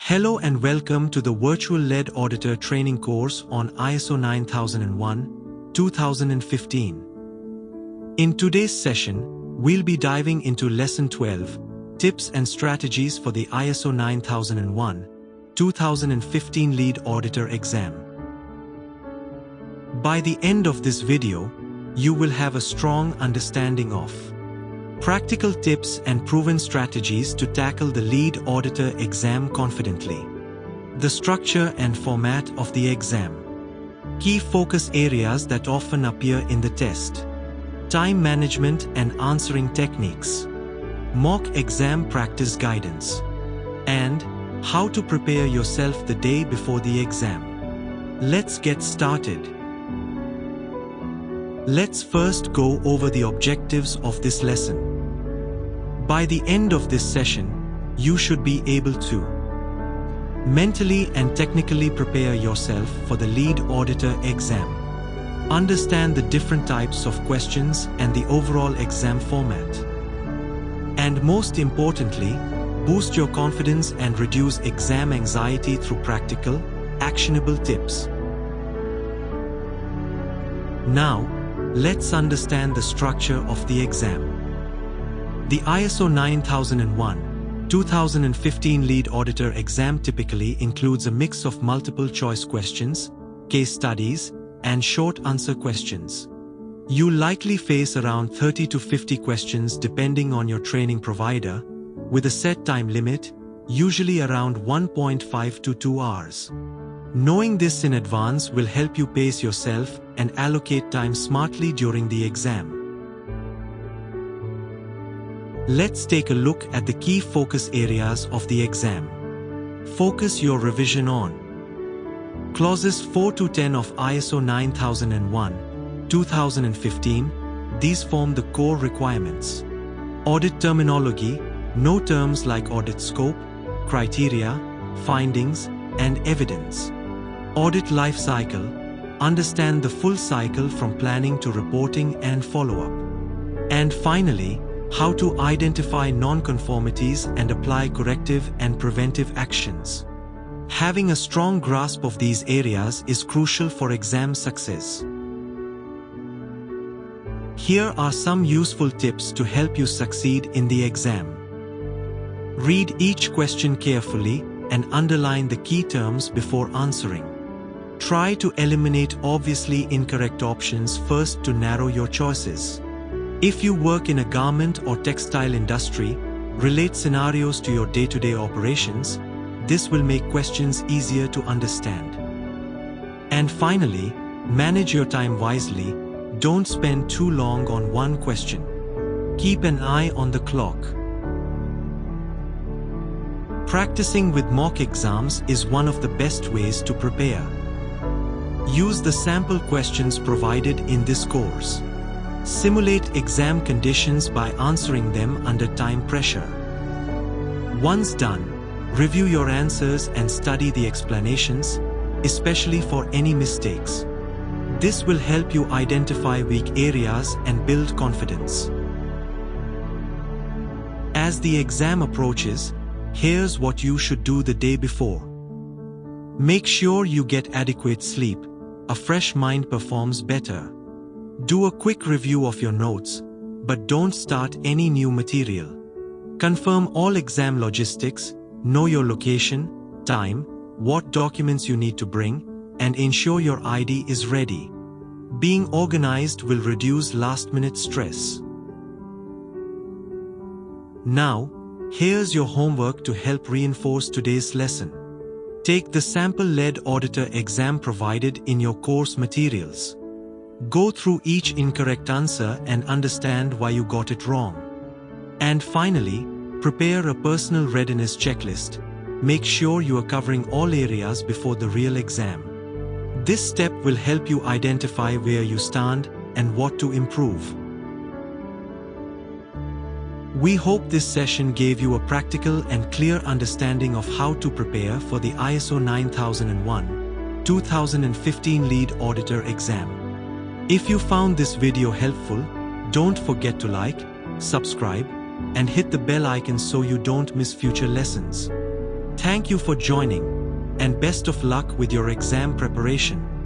Hello and welcome to the virtual Lead Auditor training course on ISO 9001-2015. In today's session, we'll be diving into Lesson 12, Tips and Strategies for the ISO 9001-2015 Lead Auditor Exam. By the end of this video, you will have a strong understanding of practical tips and proven strategies to tackle the Lead Auditor exam confidently. The structure and format of the exam. Key focus areas that often appear in the test. Time management and answering techniques. Mock exam practice guidance. And how to prepare yourself the day before the exam. Let's get started. Let's first go over the objectives of this lesson. By the end of this session, you should be able to mentally and technically prepare yourself for the Lead Auditor exam. Understand the different types of questions and the overall exam format. And most importantly, boost your confidence and reduce exam anxiety through practical, actionable tips. Now, let's understand the structure of the exam. The ISO 9001-2015 Lead Auditor exam typically includes a mix of multiple choice questions, case studies, and short answer questions. You'll likely face around 30 to 50 questions depending on your training provider, with a set time limit, usually around 1.5 to 2 hours. Knowing this in advance will help you pace yourself and allocate time smartly during the exam. Let's take a look at the key focus areas of the exam. Focus your revision on Clauses 4 to 10 of ISO 9001-2015. These form the core requirements. Audit terminology. Know terms like audit scope, criteria, findings, and evidence. Audit life cycle. Understand the full cycle from planning to reporting and follow-up. And finally, how to identify non-conformities and apply corrective and preventive actions. Having a strong grasp of these areas is crucial for exam success. Here are some useful tips to help you succeed in the exam. Read each question carefully and underline the key terms before answering. Try to eliminate obviously incorrect options first to narrow your choices. If you work in a garment or textile industry, relate scenarios to your day-to-day operations. This will make questions easier to understand. And finally, manage your time wisely. Don't spend too long on one question. Keep an eye on the clock. Practicing with mock exams is one of the best ways to prepare. Use the sample questions provided in this course. Simulate exam conditions by answering them under time pressure. Once done, review your answers and study the explanations, especially for any mistakes. This will help you identify weak areas and build confidence. As the exam approaches, here's what you should do the day before. Make sure you get adequate sleep. A fresh mind performs better. Do a quick review of your notes, but don't start any new material. Confirm all exam logistics, know your location, time, what documents you need to bring, and ensure your ID is ready. Being organized will reduce last-minute stress. Now, here's your homework to help reinforce today's lesson. Take the sample Lead Auditor exam provided in your course materials. Go through each incorrect answer and understand why you got it wrong. And finally, prepare a personal readiness checklist. Make sure you are covering all areas before the real exam. This step will help you identify where you stand and what to improve. We hope this session gave you a practical and clear understanding of how to prepare for the ISO 9001-2015 Lead Auditor exam. If you found this video helpful, don't forget to like, subscribe, and hit the bell icon so you don't miss future lessons. Thank you for joining, and best of luck with your exam preparation.